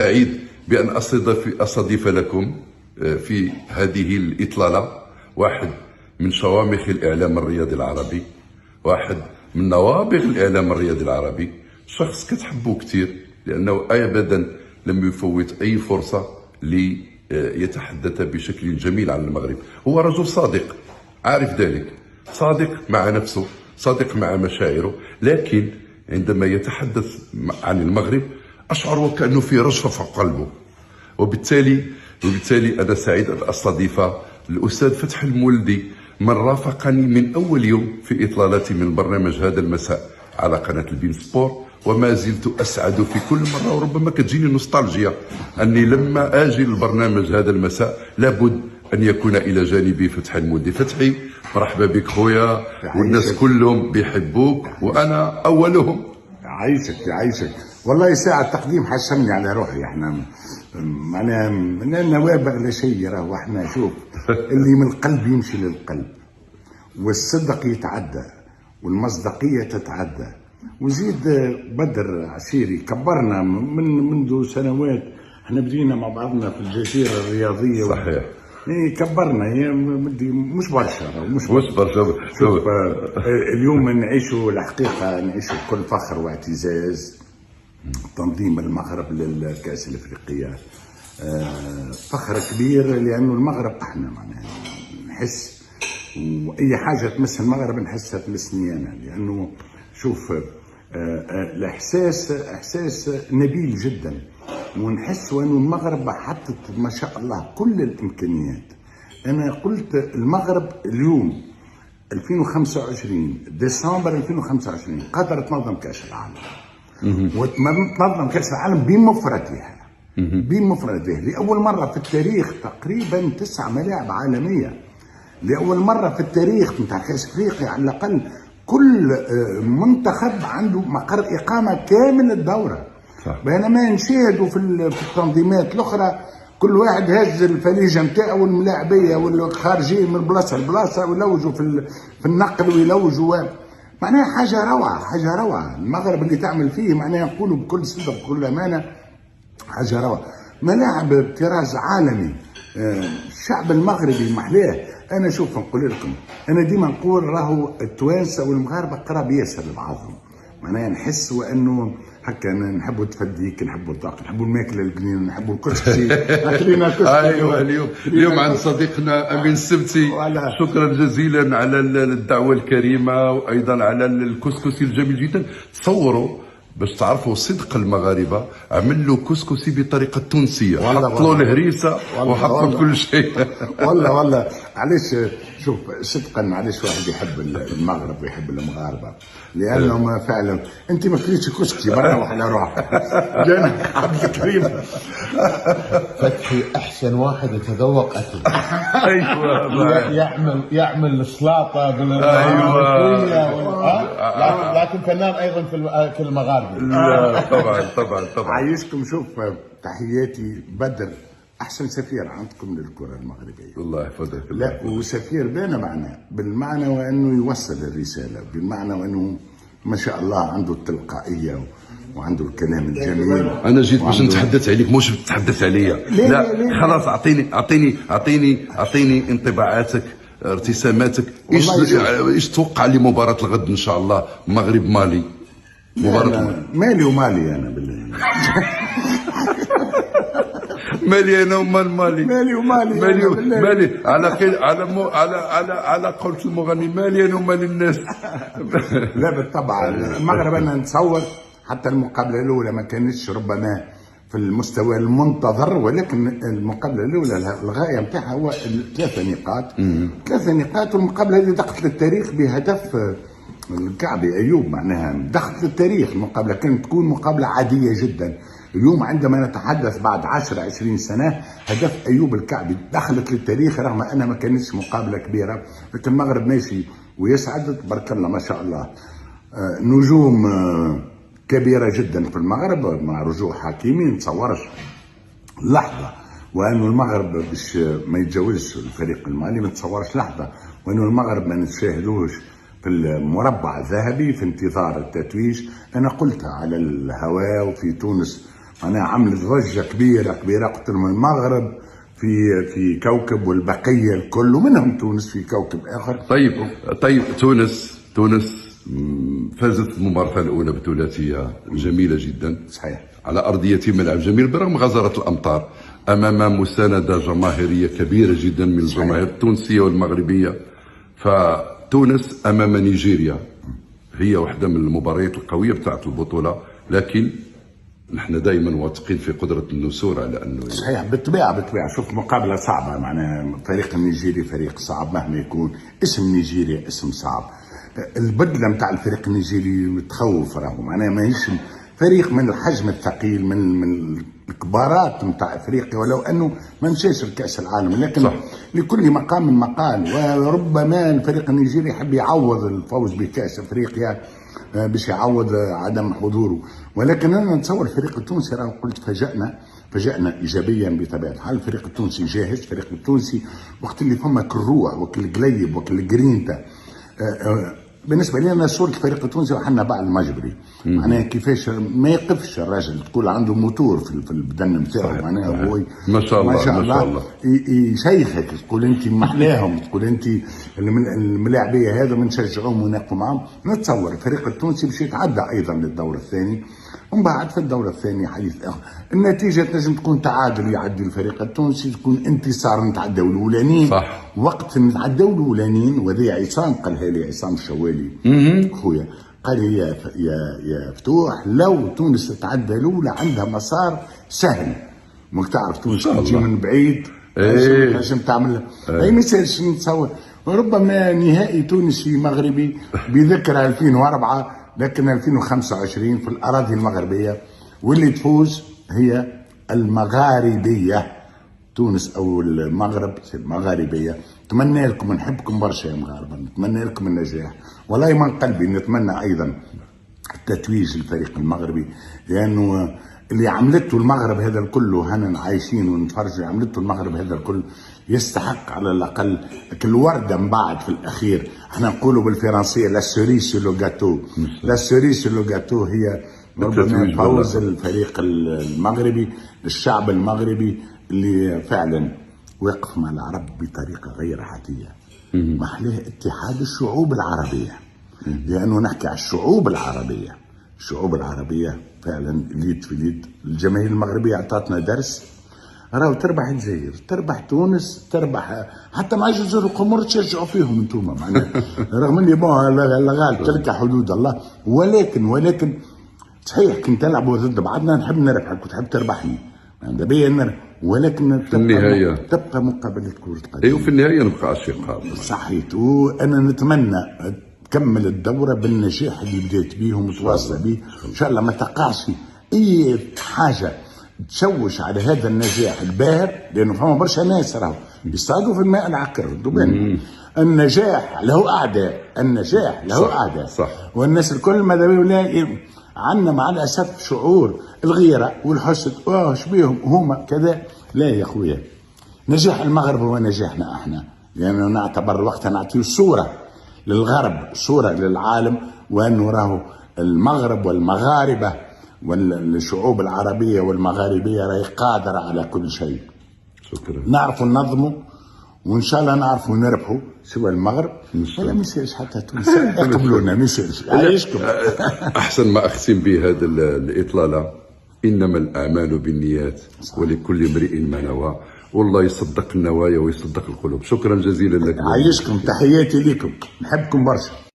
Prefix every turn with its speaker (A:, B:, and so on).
A: سعيد بأن أستضيف لكم في هذه الإطلالة واحد من شوامخ الإعلام الرياضي العربي، واحد من نوابغ الإعلام الرياضي العربي، شخص كتحبوه كثير لأنه أبدا لم يفوت أي فرصة ليتحدث بشكل جميل عن المغرب. هو رجل صادق، عارف ذلك، صادق مع نفسه، صادق مع مشاعره، لكن عندما يتحدث عن المغرب أشعر وكأنه في رجفة فوق قلبه. وبالتالي أنا سعيد أن أستضيف الأستاذ فتحي المولدي، من رافقني من أول يوم في إطلالتي من برنامج هذا المساء على قناة البين سبور، وما زلت أسعد في كل مرة، وربما كتجيني نوستالجيا أني لما أجي للبرنامج هذا المساء لابد أن يكون إلى جانبي فتحي المولدي. فتحي، مرحبا بك خويا، والناس كلهم بيحبوك وأنا أولهم.
B: يعيشك والله ساعة التقديم حشمني على روحي. احنا انا نوابغ لا شيء، راهو احنا شوف اللي من القلب يمشي للقلب، والصدق يتعدى والمصداقية تتعدى. وزيد بدر عشيري كبرنا منذ سنوات، احنا بدينا مع بعضنا في الجزيرة الرياضية.
A: صحيح.
B: كبرنا، هي مش برشا
A: شوف
B: اليوم نعيشوا الحقيقة، نعيشوا بكل فخر واعتزاز تنظيم المغرب للكأس الأفريقية. فخر كبير لأنه المغرب احنا معناها نحس، وأي حاجة تمس المغرب نحسها تمسني أنا، لأنه شوف الإحساس نبيل جدا، ونحس أنه المغرب حطت ما شاء الله كل الإمكانيات. أنا قلت المغرب اليوم 2025 ديسمبر 2025 قادرة تنظم كأس العالم، وتنظم كأس العالم بمفردها لأول مرة في التاريخ، تقريبا 9 ملاعب عالمية لأول مرة في التاريخ نتاع كأس أفريقيا. على الأقل كل منتخب عنده مقر إقامة كامل الدورة، بينما نشاهدوا في التنظيمات الأخرى كل واحد هز الفليجة نتاعو والملاعبية والخارجين من بلاصة لبلاصة، ويلوجوا في النقل ويلوجوا، معناها حاجة روعة. المغرب اللي تعمل فيه معناها نقولوا بكل صدق بكل أمانة حاجة روعة. ملاعب بطراز عالمي، الشعب المغربي محلاه. أنا شوف نقول لكم، أنا ديما نقول راهو التوانسة والمغاربة قراب ياسر لبعضهم، معناها نحس وأنه هكا نحبوا التفديك، نحبوا الطاق، نحبوا الماكله البنين، نحبوا الكسكسي.
A: ايوه اليوم عند صديقنا امين السبتي. شكرا جزيلا على الدعوه الكريمه، وايضا على الكسكسي الجميل جدا. تصوروا باش تعرفوا صدق المغاربه، عملوا كسكسي بطريقه تونسيه، حطوا الهريسه وحطوا كل شيء.
B: والله علاش شوف صدقا، معلش واحد يحب المغرب ويحب المغاربه، لانهم فعلا انت ما كليتش كسكسي برا على روحك. جانا عبد الكريم
C: فتحي احسن واحد يتذوق اكل.
A: ايوه
C: يعمل السلاطه لكن فنان ايضا في الاكل المغاربي.
A: طبعا
B: عايشكم. شوف تحياتي بدر، احسن سفير عندكم للكره المغربيه،
A: الله يحفظك.
B: لا وسفير بين معنى، بالمعنى وانه يوصل الرساله، بالمعنى وانه ما شاء الله عنده التلقائيه وعنده الكلام الجميل.
A: انا جيت باش نتحدث عليك، مش تتحدث عليا. لا خلاص، اعطيني انطباعاتك، ارتساماتك. ايش تتوقع لمباراه الغد ان شاء الله، مغرب مالي؟
B: مالي ومالي انا بالله.
A: مالي انا ومال مالي.
B: مالي
A: على قولة المغني، مالي انا ومال الناس.
B: لا بالطبع المغرب انا نتصور حتى المقابله الاولى ما كانتش ربما في المستوى المنتظر، ولكن المقابله الاولى الغايه نتاعها هو 3 نقاط. والمقابله هذه دخلت للتاريخ بهدف الكعبي ايوب، معناها دخلت للتاريخ. المقابله كانت تكون مقابله عاديه جدا. اليوم عندما نتحدث بعد 10-20 سنه، هدف ايوب الكعبي دخلت للتاريخ، رغم انها ما كانتش مقابله كبيره، لكن المغرب ماشي ويسعد تبارك الله ما شاء الله. نجوم كبيره جدا في المغرب مع رجوع حكيمي. نتصورش لحظه وانه المغرب باش ما يتجاوزش الفريق المالي، ما نتصورش لحظه وانه المغرب ما نشاهدوش في المربع الذهبي في انتظار التتويج. انا قلتها على الهواء وفي تونس أنا عملت ضجة كبيرة كبيرة. قلت لهم المغرب في كوكب والبقية الكل ومنهم تونس في كوكب آخر.
A: طيب تونس فازت المباراة الأولى بثلاثية جميلة جدا
B: صحيح.
A: على أرضية ملعب جميل برغم غزارة الأمطار، أمام مساندة جماهيرية كبيرة جدا من الجماهير التونسية والمغربية. فتونس أمام نيجيريا هي واحدة من المباريات القوية بتاعت البطولة، لكن نحن دائما واثقين في قدرة النسور على أنه
B: صحيح. بالطبيعة شوف مقابلة صعبة، معناها الفريق النيجيري فريق صعب مهما يكون. اسم نيجيريا اسم صعب، البدلة متاع الفريق النيجيري تخوف، راهو معناها ماهيش فريق من الحجم الثقيل من الكبارات متاع افريقيا، ولو انه ما مشاش لكاس العالم، لكن صح. لكل مقام مقال. وربما الفريق النيجيري يحب يعوض الفوز بكاس افريقيا باش يعوض عدم حضوره. ولكن انا نتصور الفريق التونسي، راه قلت فاجأنا ايجابيا بطبيعه الحال. الفريق التونسي جاهز، الفريق التونسي وقت اللي فمك الروح وقت القليب وقت الجرينتا. بالنسبه لي انا صوره الفريق التونسي وحنا بعد المجبري، معناها كيفاش ما يقفش الراجل، تقول عنده موتور في البدن نتاعو، معناها هو
A: ما شاء الله
B: يشيخك، تقول انت محلاهم، تقول انت الملاعبيه هذا بنشجعوهم ونقفوا معهم. نتصور الفريق التونسي باش يتعدى ايضا للدور الثاني، ومن بعد في الدور الثاني حديث اخر. النتيجه تنجم تكون تعادل يعدي الفريق التونسي، تكون انتصار نتعداو الاولانيين.
A: صح.
B: وقت نتعداو الاولانيين، وذي عصام قالها لي، عصام الشوالي خويا، قال لي يا فتوح لو تونس تتعدى الاولى عندها مسار سهل. مش تعرف تونس تجي من بعيد لازم تعمل اي مثال. نتصور ربما نهائي تونسي مغربي بذكرى 2004 لكن 2025 في الاراضي المغربيه، واللي تفوز هي المغاربيه. تونس او المغرب المغاربيه. نتمنى لكم، نحبكم برشا يا مغاربه، نتمنى لكم النجاح، والله من قلبي نتمنى ايضا التتويج للفريق المغربي، لانه اللي عملته المغرب هذا الكل، وهنا عايشين ونتفرجوا، عملته المغرب هذا الكل يستحق على الاقل الورده من بعد في الاخير. احنا نقولوا بالفرنسيه لا سوريس لو جاتو، لا سوريس لو جاتو هي ربما فوز الفريق المغربي، الشعب المغربي اللي فعلا وقف مع العرب بطريقه غير عاديه. محلاه اتحاد الشعوب العربيه، لانه نحكي على الشعوب العربيه. الشعوب العربيه فعلا اليد في اليد. الجماهير المغربيه اعطتنا درس، راهو تربح الجزائر، تربح تونس، تربح حتى مع جزر القمر تشجعوا فيهم انتم، معناها رغم اللي الغالب تلك حدود الله. ولكن صحيح كنت تلعبوا ضد بعضنا، نحب نربحك وتحب تربحني، دابا ولكن
A: في النهايه
B: تبقى مقابله كره قدم.
A: ايوه في النهايه نبقى اشقاء.
B: صحيت. وانا نتمنى تكمل الدوره بالنجاح اللي بدات به ومتواصله به، ان شاء الله ما تقعش اي حاجه تشوش على هذا النجاح الباهر، لانه فما برشا ناس راهو يصطادوا في الماء العكر. النجاح له اعداء، النجاح له اعداء، والناس الكل ماذا بيقولوا عندنا مع الاسف شعور الغيره والحسد، شبيهم هما كذا. لا يا خويا، نجاح المغرب هو نجاحنا احنا، لانه نعتبر وقتها نعطيه صوره للغرب، صوره للعالم، وانه راهو المغرب والمغاربه والشعوب العربيه والمغاربيه راهي قادره على كل شيء.
A: شكرا.
B: نعرفوا ننظموا، وان شاء الله نعرفوا نربحوا سوى المغرب، ولا ما يصيرش حتى تونس يقبلونا، ما يصيرش. عايشكم.
A: احسن ما اختم به هذا الاطلاله، انما الاعمال بالنيات ولكل امرئ ما نوى، والله يصدق النوايا ويصدق القلوب. شكرا جزيلا لك.
B: عايشكم، تحياتي لكم، نحبكم برشا.